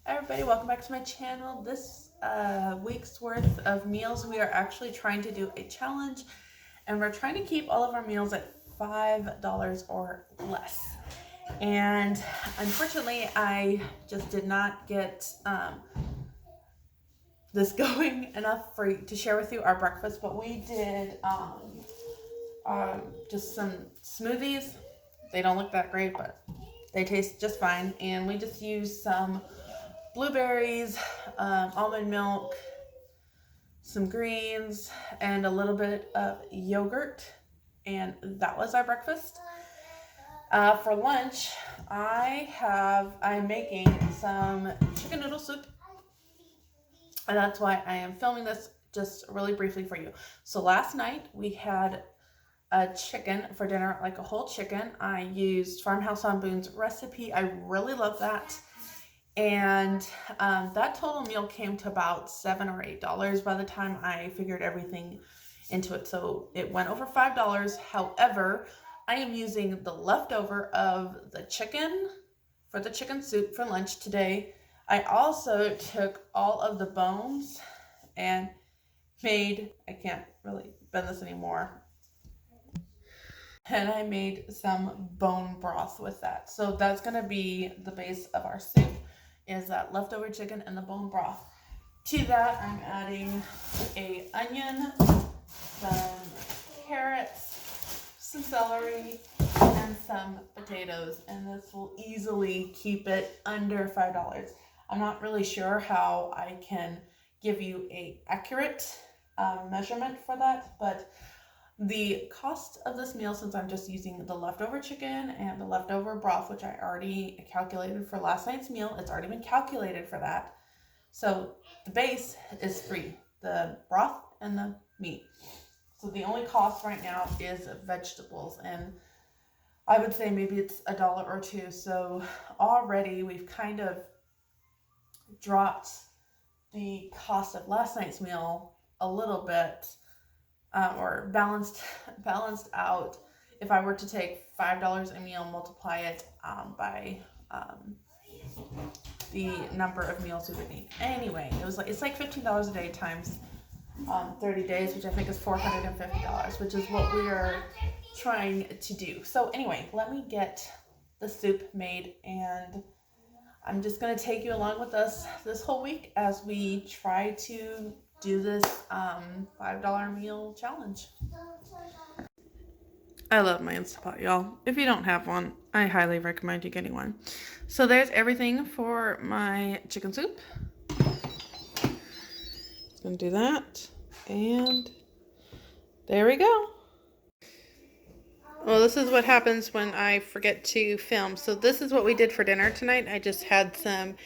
Everybody, welcome back to my channel. This week's worth of meals, we are actually trying to do a challenge, and we're trying to keep all of our meals at $5 or less. And unfortunately, I just did not get this going enough to share with you our breakfast, but we did just some smoothies. They don't look that great, but they taste just fine. And we just used some blueberries, almond milk, some greens, and a little bit of yogurt, and that was our breakfast. For lunch, I'm making some chicken noodle soup, and that's why I am filming this just really briefly for you. So last night we had a chicken for dinner, like a whole chicken. I used Farmhouse on Boone's recipe. I really love that. And that total meal came to about $7 or $8 by the time I figured everything into it. So it went over $5. However, I am using the leftover of the chicken for the chicken soup for lunch today. I also took all of the bones and I can't really bend this anymore, and I made some bone broth with that. So that's going to be the base of our soup, is that leftover chicken and the bone broth. To that, I'm adding an onion, some carrots, some celery, and some potatoes, and this will easily keep it under $5. I'm not really sure how I can give you an accurate measurement for that, but the cost of this meal, since I'm just using the leftover chicken and the leftover broth, which I already calculated for last night's meal, it's already been calculated for that. So the base is free, the broth and the meat. So the only cost right now is vegetables, and I would say maybe it's $1 or $2. So already we've kind of dropped the cost of last night's meal a little bit. Or balanced out. If I were to take $5 a meal, multiply it by the number of meals we would need. Anyway, it's like $15 a day times 30 days, which I think is $450, which is what we are trying to do. So anyway, let me get the soup made, and I'm just going to take you along with us this whole week as we try to do this $5 meal challenge. I love my Instapot, y'all. If you don't have one, I highly recommend you getting one. So there's everything for my chicken soup. Gonna do that, and there we go. Well, this is what happens when I forget to film. So this is what we did for dinner tonight. I just had some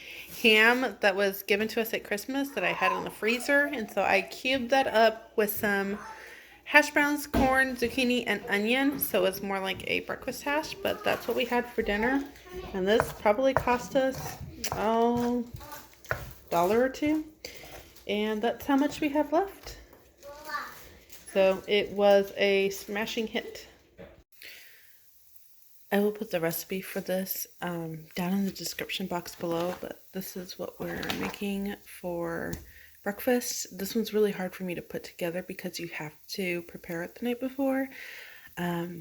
ham that was given to us at Christmas that I had in the freezer. And so I cubed that up with some hash browns, corn, zucchini, and onion. So it's more like a breakfast hash, but that's what we had for dinner. And this probably cost us, $1 or $2. And that's how much we have left. So it was a smashing hit. I will put the recipe for this down in the description box below, but this is what we're making for breakfast. This one's really hard for me to put together because you have to prepare it the night before.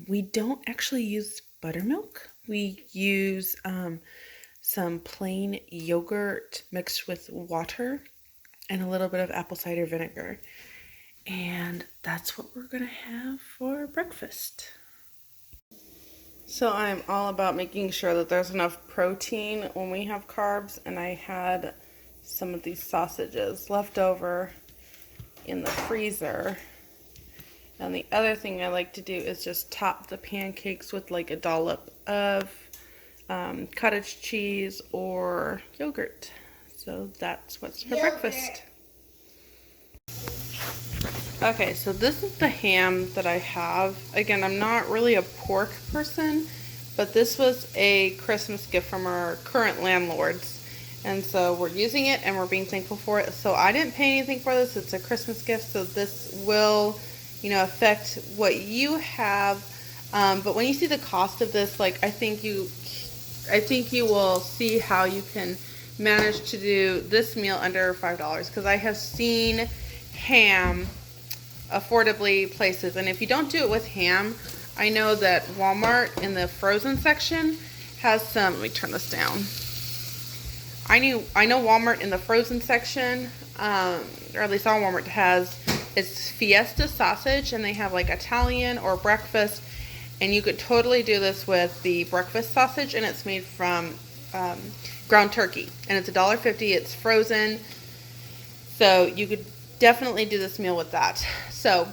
We don't actually use buttermilk. We use some plain yogurt mixed with water and a little bit of apple cider vinegar. And that's what we're going to have for breakfast. So I'm all about making sure that there's enough protein when we have carbs, and I had some of these sausages left over in the freezer. And the other thing I like to do is just top the pancakes with like a dollop of cottage cheese or yogurt. So that's what's for breakfast. Okay, so this is the ham that I have. Again, I'm not really a pork person, but this was a Christmas gift from our current landlords. And so we're using it and we're being thankful for it. So I didn't pay anything for this. It's a Christmas gift, so this will, affect what you have. But when you see the cost of this, like I think you will see how you can managed to do this meal under $5 because I have seen ham affordably places, and if you don't do it with ham, I know that Walmart in the frozen section has some. Let me turn this down. I know Walmart in the frozen section, or at least all Walmart has, is Fiesta sausage, and they have like Italian or breakfast, and you could totally do this with the breakfast sausage, and it's made from ground turkey, and it's $1.50. It's frozen, so you could definitely do this meal with that. So,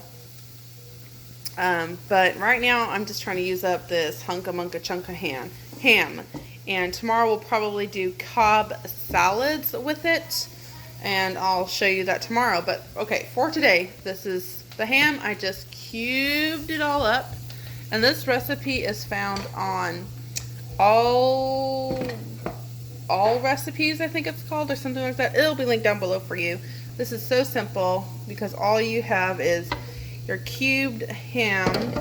but right now I'm just trying to use up this hunka munka chunka ham. And tomorrow we'll probably do Cobb salads with it, and I'll show you that tomorrow. But okay, for today, this is the ham. I just cubed it all up, and this recipe is found on all recipes, I think it's called, or something like that. It'll be linked down below for you. This is so simple because all you have is your cubed ham.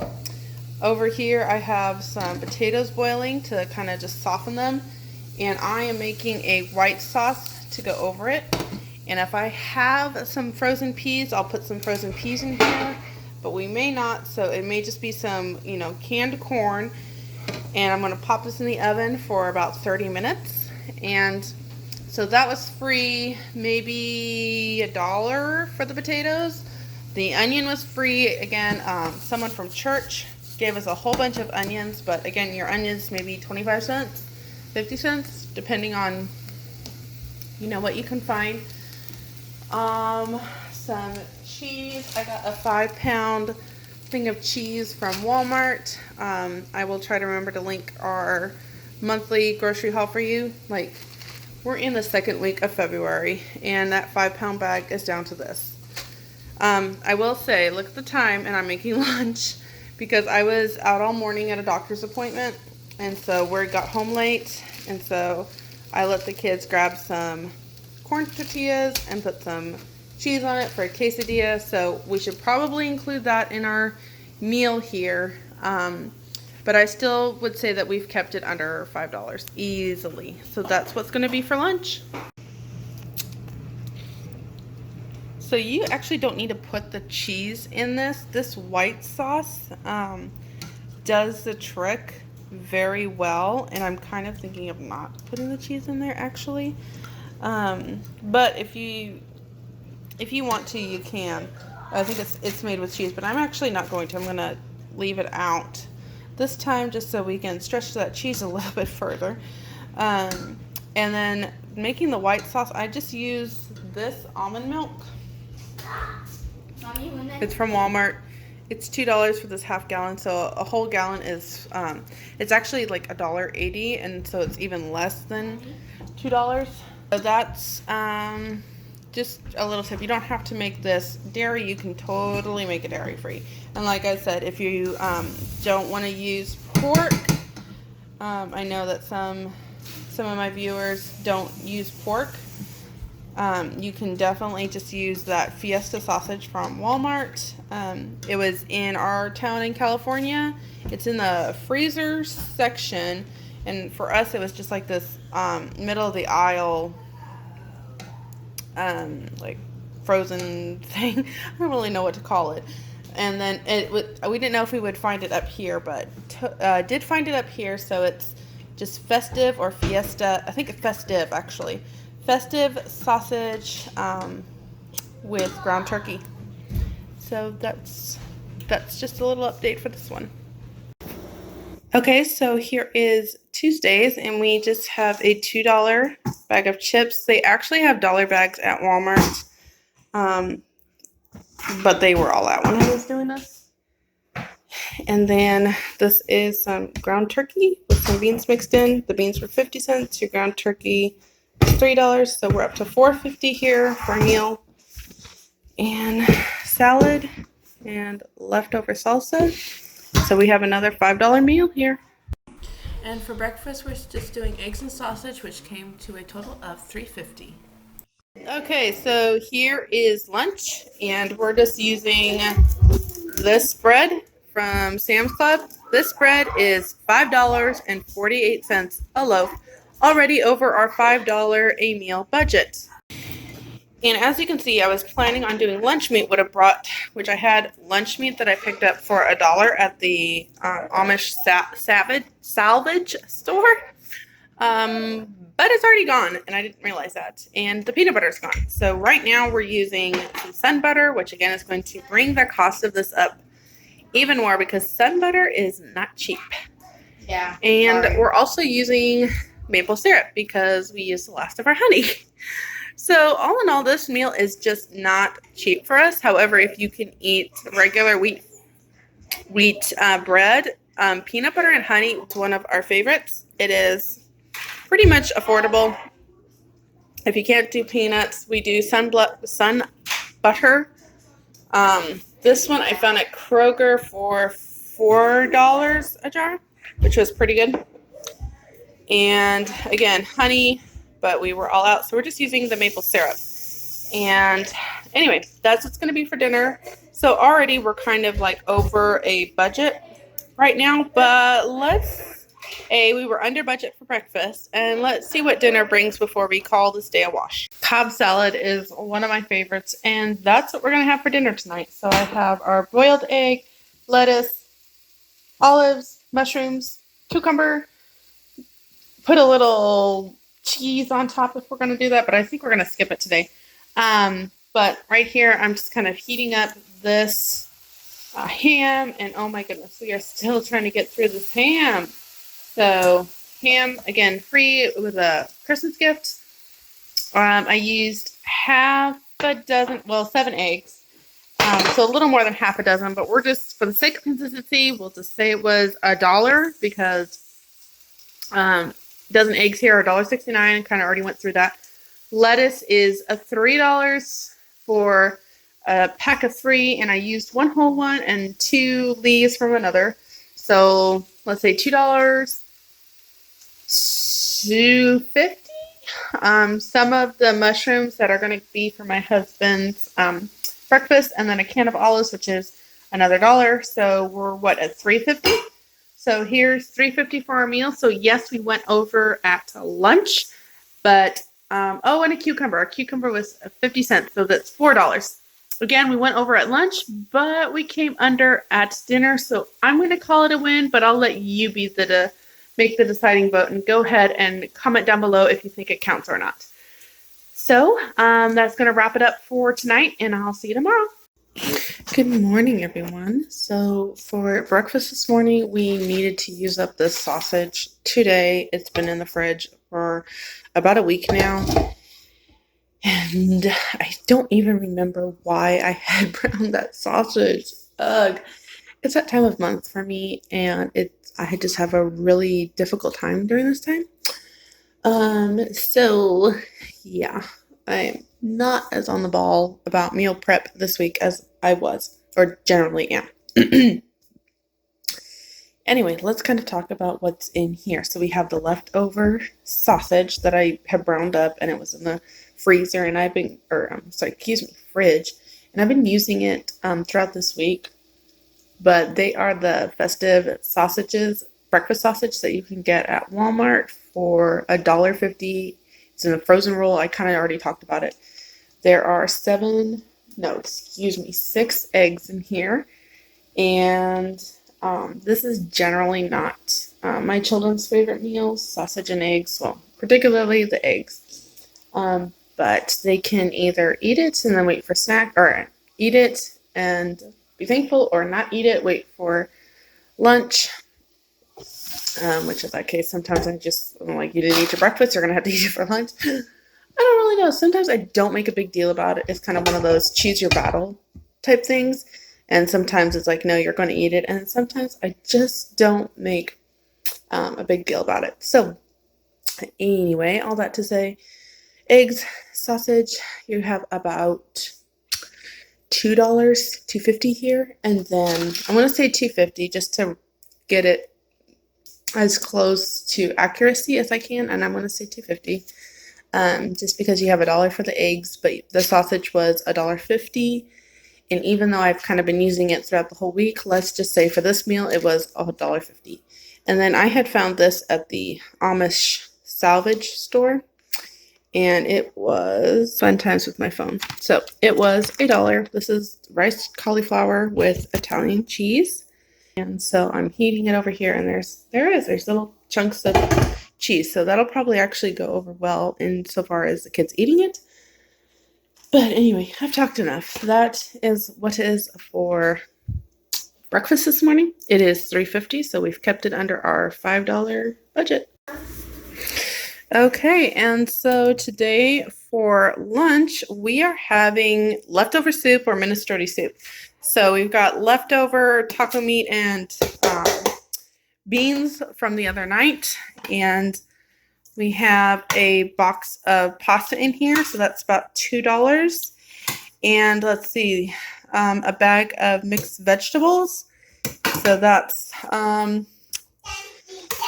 Over here I have some potatoes boiling to kind of just soften them, and I am making a white sauce to go over it. And if I have some frozen peas, I'll put some frozen peas in here, but we may not, so it may just be some, canned corn. And I'm going to pop this in the oven for about 30 minutes. And so that was free, maybe $1 for the potatoes. The onion was free. Again, someone from church gave us a whole bunch of onions, but again, your onions maybe 25 cents, 50 cents, depending on, what you can find. Some cheese. I got a 5-pound thing of cheese from Walmart. I will try to remember to link our monthly grocery haul for you. Like, we're in the second week of February, and that 5-pound bag is down to this. I will say, look at the time, and I'm making lunch because I was out all morning at a doctor's appointment, and so we got home late, and so I let the kids grab some corn tortillas and put some cheese on it for a quesadilla. So we should probably include that in our meal here, but I still would say that we've kept it under $5 easily. So that's what's going to be for lunch. So you actually don't need to put the cheese in this. This white sauce does the trick very well, and I'm kind of thinking of not putting the cheese in there actually. But if you want to, you can. I think it's made with cheese, but I'm actually not going to. I'm going to leave it out this time just so we can stretch that cheese a little bit further. And then making the white sauce, I just use this almond milk. It's from Walmart. It's $2 for this half gallon, so a whole gallon is, it's actually like $1.80, and so it's even less than $2. So that's just a little tip. You don't have to make this dairy. You can totally make it dairy free. And like I said, if you don't want to use pork, I know that some of my viewers don't use pork. You can definitely just use that Fiesta sausage from Walmart. It was in our town in California. It's in the freezer section, and for us it was just like this middle of the aisle like frozen thing. I don't really know what to call it. And then we didn't know if we would find it up here, but did find it up here. So it's just festive or fiesta. I think it's festive actually. Festive sausage with ground turkey. So that's just a little update for this one. Okay, so here is Tuesdays, and we just have a $2 bag of chips. They actually have dollar bags at Walmart, but they were all out when I was doing this. And then this is some ground turkey with some beans mixed in. The beans were 50 cents. Your ground turkey is $3, so we're up to $4.50 here for a meal. And salad and leftover salsa. So we have another $5 meal here. And for breakfast, we're just doing eggs and sausage, which came to a total of $3.50. Okay, so here is lunch, and we're just using this bread from Sam's Club. This bread is $5.48 a loaf. already over our $5 a meal budget. And as you can see, I was planning on doing lunch meat, which I had lunch meat that I picked up for $1 at the Amish salvage store. But it's already gone, and I didn't realize that. And the peanut butter is gone. So right now we're using some sun butter, which again is going to bring the cost of this up even more because sun butter is not cheap. Yeah. And we're also using maple syrup because we used the last of our honey. So all in all, this meal is just not cheap for us. However, if you can eat regular wheat bread, peanut butter and honey is one of our favorites. It is pretty much affordable. If you can't do peanuts, we do sun butter. This one I found at Kroger for $4 a jar, which was pretty good. And again, honey, but we were all out, so we're just using the maple syrup. And anyway, that's what's going to be for dinner. So already we're kind of like over a budget right now, but we were under budget for breakfast, and let's see what dinner brings before we call this day a wash. Cobb salad is one of my favorites, and that's what we're going to have for dinner tonight. So I have our boiled egg, lettuce, olives, mushrooms, cucumber, put a little cheese on top if we're going to do that, but I think we're going to skip it today. But right here, I'm just kind of heating up this ham, and oh my goodness, we are still trying to get through this ham. So ham, again, free. It was a Christmas gift. I used 7 eggs. So a little more than half a dozen, but we're just, for the sake of consistency, we'll just say it was $1 because dozen eggs here are $1.69. Kind of already went through that. Lettuce is $3 for a pack of 3, and I used 1 whole one and 2 leaves from another. So let's say $2, $2.50. Some of the mushrooms that are going to be for my husband's breakfast, and then a can of olives, which is another $1. So we're at $3.50. So here's $3.50 for our meal. So yes, we went over at lunch, but and a cucumber. Our cucumber was 50 cents, so that's $4. Again, we went over at lunch, but we came under at dinner. So I'm going to call it a win, but I'll let you make the deciding vote, and go ahead and comment down below if you think it counts or not. So that's going to wrap it up for tonight, and I'll see you tomorrow. Good morning, everyone. So for breakfast this morning, we needed to use up this sausage today. It's been in the fridge for about a week now, and I don't even remember why I had browned that sausage. Ugh. It's that time of month for me, and I just have a really difficult time during this time. So yeah, I'm not as on the ball about meal prep this week as I was, or generally am. Anyway, let's kind of talk about what's in here. So we have the leftover sausage that I have browned up, and it was in the freezer, and fridge, and I've been using it throughout this week. But they are the festive sausages, breakfast sausage that you can get at Walmart for $1.50. It's in a frozen roll. I kind of already talked about it. There are 6 eggs in here, and this is generally not my children's favorite meals, sausage and eggs, well, particularly the eggs. But they can either eat it and then wait for snack, or eat it and be thankful, or not eat it, wait for lunch, which in that case, sometimes I'm like, you didn't eat your breakfast, you're going to have to eat it for lunch. I don't really know. Sometimes I don't make a big deal about it. It's kind of one of those choose your battle type things. And sometimes it's like, no, you're going to eat it. And sometimes I just don't make a big deal about it. So anyway, all that to say, eggs, sausage, you have about $2.50 here. And then I'm going to say $2.50 just to get it as close to accuracy as I can. And I'm going to say $2.50. Just because you have $1 for the eggs, but the sausage was $1.50. And even though I've kind of been using it throughout the whole week, let's just say for this meal, it was $1.50. And then I had found this at the Amish salvage store. And it was fun times with my phone. So it was $1. This is rice cauliflower with Italian cheese. And so I'm heating it over here, and there's little chunks of cheese. So that'll probably actually go over well insofar as the kids eating it. But anyway, I've talked enough. That is what it is for breakfast this morning. It is $3.50, so we've kept it under our $5 budget. Okay, and so today for lunch, we are having leftover soup or minestrone soup. So we've got leftover taco meat and beans from the other night, and we have a box of pasta in here, so that's about $2. And let's see, a bag of mixed vegetables. So that's,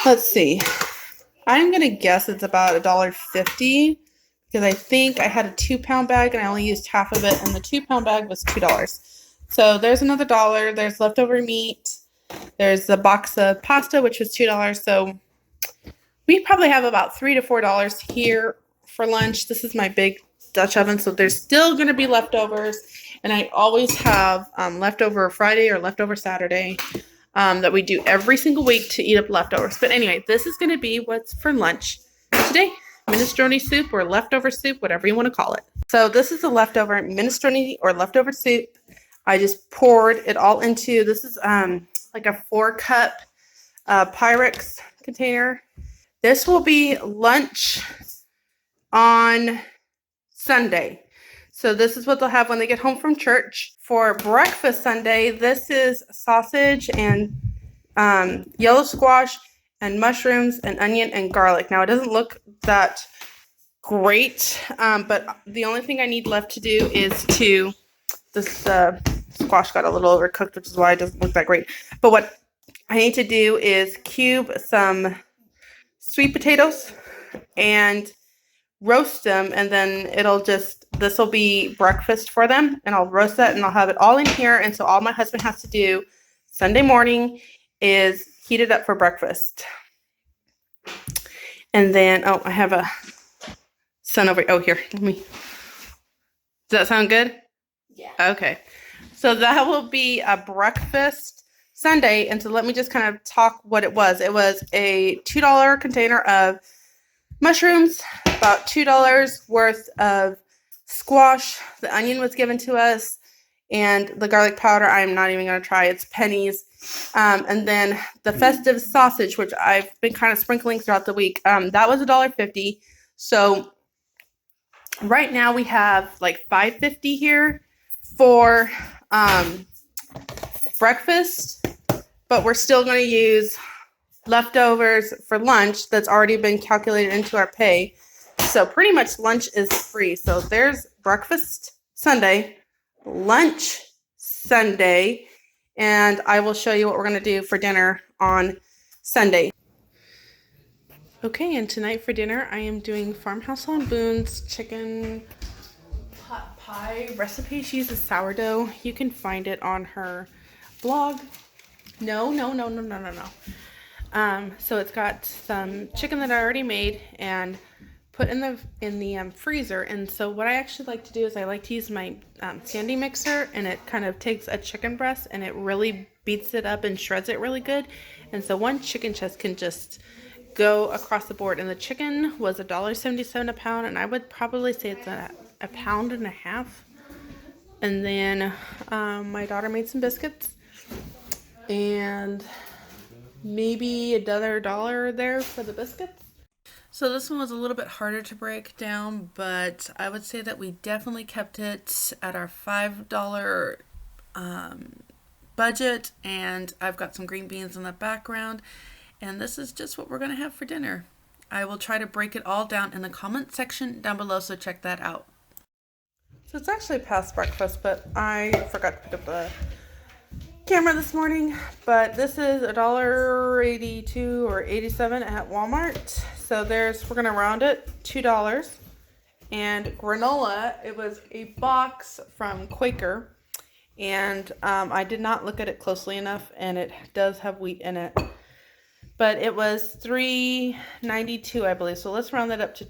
let's see, I'm going to guess it's about $1.50 because I think I had a 2-pound bag and I only used half of it, and the 2-pound bag was $2. So there's another $1. There's leftover meat. There's a box of pasta, which was $2. So we probably have about $3 to $4 here for lunch. This is my big Dutch oven, so there's still going to be leftovers. And I always have leftover Friday or leftover Saturday that we do every single week to eat up leftovers. But anyway, this is going to be what's for lunch today. Minestrone soup or leftover soup, whatever you want to call it. So this is the leftover minestrone or leftover soup. I just poured it all into, this is like a 4-cup Pyrex container. This will be lunch on Sunday. So this is what they'll have when they get home from church. For breakfast Sunday, this is sausage and yellow squash and mushrooms and onion and garlic. Now, it doesn't look that great, but the only thing I need left to do is to, this squash got a little overcooked, which is why it doesn't look that great. But what I need to do is cube some sweet potatoes and roast them, and then this will be breakfast for them, and I'll roast that and I'll have it all in here. And so all my husband has to do Sunday morning is heat it up for breakfast. And then, oh, I have a son over, oh, here, does that sound good? Yeah. Okay. So that will be a breakfast Sunday. And so let me just kind of talk what it was. It was a $2 container of mushrooms, about $2 worth of squash. The onion was given to us, and the garlic powder I'm not even going to try. It's pennies. And then the festive sausage, which I've been kind of sprinkling throughout the week, that was $1.50. So right now we have like $5.50 here for breakfast, but we're still going to use leftovers for lunch that's already been calculated into our pay. So pretty much lunch is free. So there's breakfast Sunday, lunch Sunday, and I will show you what we're going to do for dinner on Sunday. Okay, and tonight for dinner I am doing Farmhouse on Boone's chicken pot pie recipe. She uses sourdough. You can find it on her blog. No. So it's got some chicken that I already made and put in the freezer. And so what I actually like to do is I like to use my sandy mixer, and it kind of takes a chicken breast and it really beats it up and shreds it really good. And so one chicken chest can just go across the board. And the chicken was $1.77 a pound, and I would probably say it's a pound and a half. And then my daughter made some biscuits, and maybe another $1 there for the biscuits. So this one was a little bit harder to break down, but I would say that we definitely kept it at our $5 budget. And I've got some green beans in the background, and this is just what we're going to have for dinner. I will try to break it all down in the comment section down below, so check that out. So it's actually past breakfast, but I forgot to pick up the camera this morning. But this is $1.82 or 87 at Walmart. So we're gonna round it, $2. And granola, it was a box from Quaker, and I did not look at it closely enough, and it does have wheat in it. but it was $3.92, I believe. So let's round that up to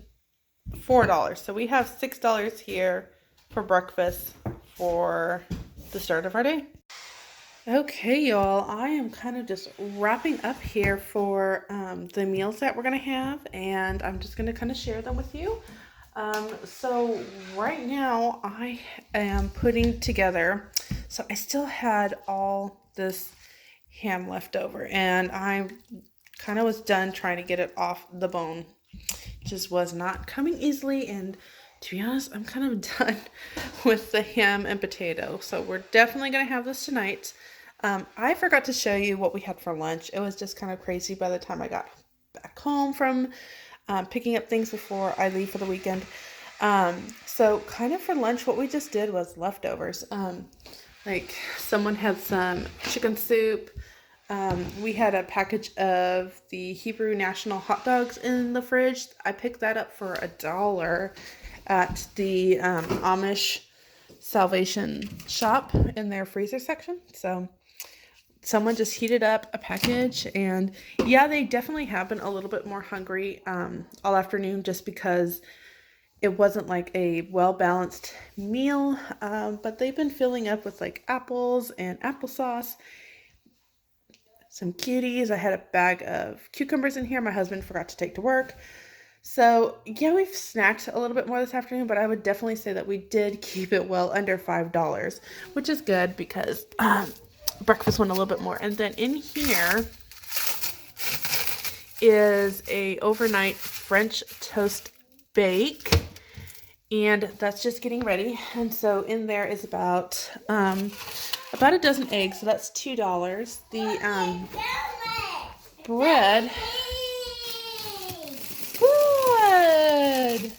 $4. So we have $6 here for breakfast for the start of our day. Okay, y'all, I am kind of just wrapping up here for the meals that we're going to have, and I'm just going to kind of share them with you. So right now I am putting together, so I still had all this ham left over, and I kind of was done trying to get it off the bone. It just was not coming easily, and to be honest, I'm kind of done with the ham and potato. So we're definitely going to have this tonight. I forgot to show you what we had for lunch. It was just kind of crazy by the time I got back home from picking up things before I leave for the weekend. So kind of for lunch, what we just did was leftovers. Like someone had some chicken soup. We had a package of the Hebrew National hot dogs in the fridge. I picked that up for $1 at the Amish Salvation shop in their freezer section. So someone just heated up a package, and yeah, they definitely have been a little bit more hungry all afternoon, just because it wasn't like a well-balanced meal, but they've been filling up with like apples and applesauce, some cuties. I had a bag of cucumbers in here my husband forgot to take to work. So yeah, we've snacked a little bit more this afternoon, but I would definitely say that we did keep it well under $5, which is good because breakfast went a little bit more. And then in here is a overnight French toast bake, and that's just getting ready. And so in there is about a dozen eggs, so that's $2. The bread. Good.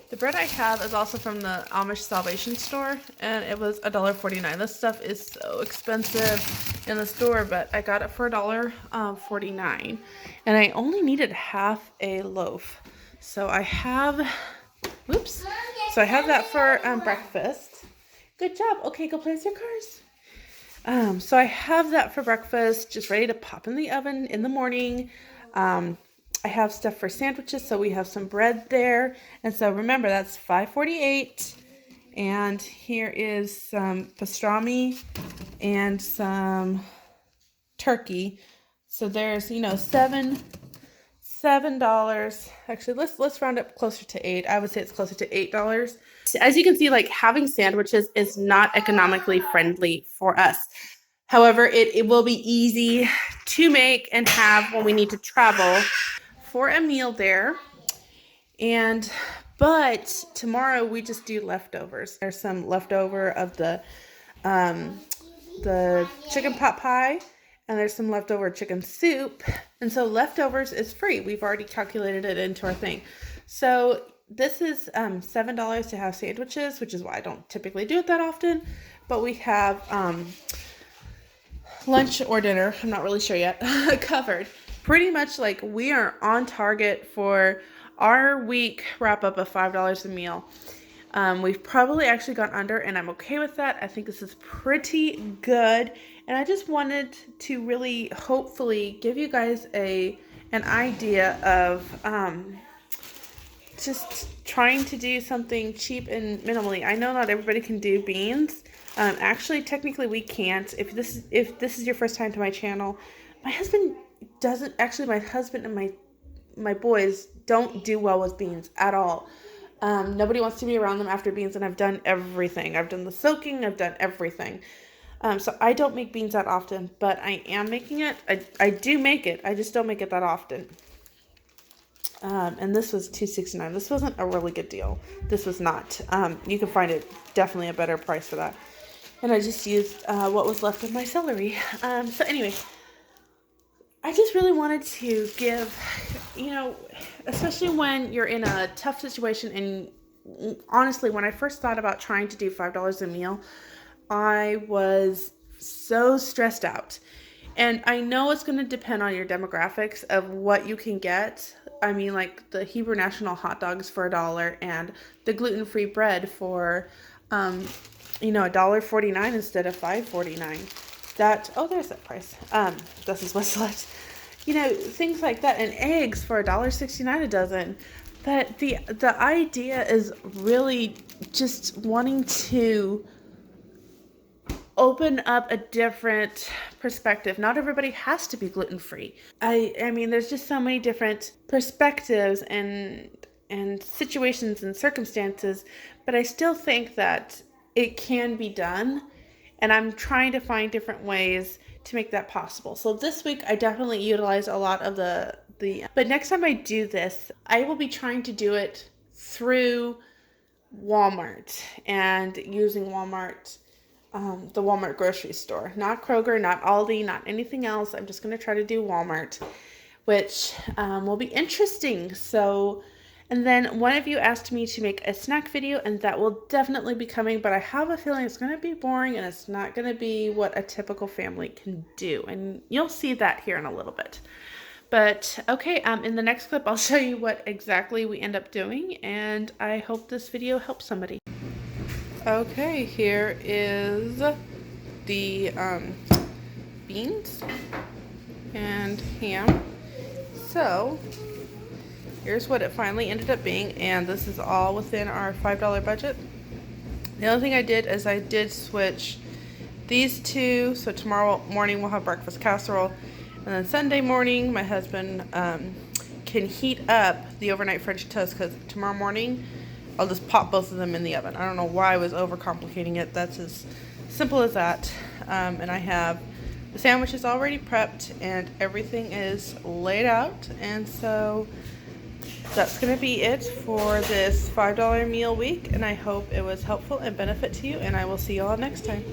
The bread I have is also from the Amish Salvation store, and it was $1.49. This stuff is so expensive in the store, but I got it for $1.49, and I only needed half a loaf. So I have, whoops. So I have that for breakfast. Good job. Okay, go play with your cars. So I have that for breakfast, just ready to pop in the oven in the morning. I have stuff for sandwiches, so we have some bread there. And so remember, that's $5.48. And here is some pastrami and some turkey. So there's, $7. Actually, let's round up closer to $8. I would say it's closer to $8. As you can see, like, having sandwiches is not economically friendly for us. However, it will be easy to make and have when we need to travel for a meal there. But tomorrow we just do leftovers. There's some leftover of the chicken pot pie, and there's some leftover chicken soup. And so leftovers is free. We've already calculated it into our thing. So this is $7 to have sandwiches, which is why I don't typically do it that often. But we have lunch or dinner, I'm not really sure yet, covered. Pretty much like we are on target for our week wrap up of $5 a meal. We've probably actually gone under, and I'm okay with that. I think this is pretty good. And I just wanted to really hopefully give you guys an idea of just trying to do something cheap and minimally. I know not everybody can do beans. Actually, technically we can't. If this is your first time to my channel, my husband and my boys don't do well with beans at all. Nobody wants to be around them after beans, and I've done everything. I've done the soaking, I've done everything. So I don't make beans that often, but I am making it. I do make it. I just don't make it that often. And this was $2.69. This wasn't a really good deal. This was not. You can find it definitely a better price for that. And I just used what was left of my celery. So anyway, I just really wanted to give, especially when you're in a tough situation. And honestly, when I first thought about trying to do $5 a meal, I was so stressed out. And I know it's going to depend on your demographics of what you can get. I mean, like the Hebrew National hot dogs for $1 and the gluten-free bread for, $1.49 instead of $5.49. There's that price. This is what's left. you know, things like that, and eggs for $1.69 a dozen. But the idea is really just wanting to open up a different perspective. Not everybody has to be gluten-free. I mean, there's just so many different perspectives and situations and circumstances, but I still think that it can be done, and I'm trying to find different ways to make that possible. So this week I definitely utilize a lot of the but next time I do this, I will be trying to do it through Walmart and using Walmart, the Walmart grocery store, not Kroger, not Aldi, not anything else. I'm just going to try to do Walmart, which will be interesting. So, and then one of you asked me to make a snack video, and that will definitely be coming, but I have a feeling it's going to be boring and it's not going to be what a typical family can do. And you'll see that here in a little bit. But okay, in the next clip, I'll show you what exactly we end up doing, and I hope this video helps somebody. Okay, here is the beans and ham. So here's what it finally ended up being, and this is all within our $5 budget. The only thing I did is I did switch these two, so tomorrow morning we'll have breakfast casserole, and then Sunday morning my husband can heat up the overnight French toast, because tomorrow morning I'll just pop both of them in the oven. I don't know why I was overcomplicating it. That's as simple as that. And I have the sandwiches already prepped and everything is laid out, and so that's going to be it for this $5 meal week, and I hope it was helpful and benefit to you, and I will see you all next time.